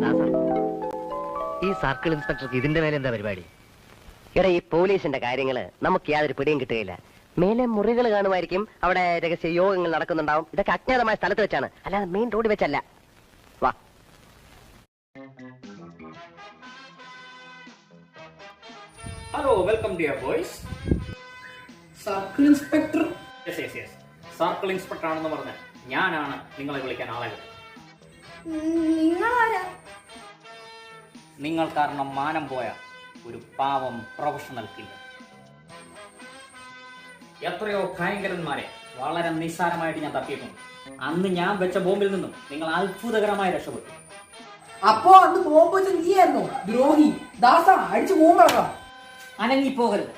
ദാസ, ഈ സർക്കിൾ ഇൻസ്പെക്ടർക്ക് ഇതിന്റെ മേലെ എന്താ പരിപാടി? ഇവിടെ ഈ പോലീസിന്റെ കാര്യങ്ങള് നമുക്ക് യാതൊരു പിടിയും കിട്ടുകയില്ല. മേലെ മുറികൾ കാണുമായിരിക്കും, അവിടെ രഹസ്യ യോഗങ്ങൾ നടക്കുന്നുണ്ടാവും. ഇതൊക്കെ അജ്ഞാതമായ സ്ഥലത്ത് വെച്ചാണ്, അല്ലാതെ മെയിൻ റോഡ് വെച്ചല്ല. വാ. Hello, welcome dear boys. Circle inspector? Circle inspector ആണെന്ന് പറഞ്ഞ ഞാനാണ് നിങ്ങളെ വിളിക്കാൻ ആളെ. നിങ്ങൾ കാരണം മാനം പോയ ഒരു പാവം പ്രൊഫഷണൽ കില്ലർ. എത്രയോ ഭയങ്കരന്മാരെ വളരെ നിസ്സാരമായിട്ട് ഞാൻ തപ്പിയിട്ടുണ്ട്. അന്ന് ഞാൻ വെച്ച ബോംബിൽ നിന്നും നിങ്ങൾ അത്ഭുതകരമായി രക്ഷപ്പെട്ടു. അപ്പോ അന്ന് ബോംബ് വെച്ച നീയായിരുന്നോ ദ്രോഹി? ദാസ, അടിച്ചു ബോംബിളക്കാം. അനങ്ങിപ്പോകരുത്.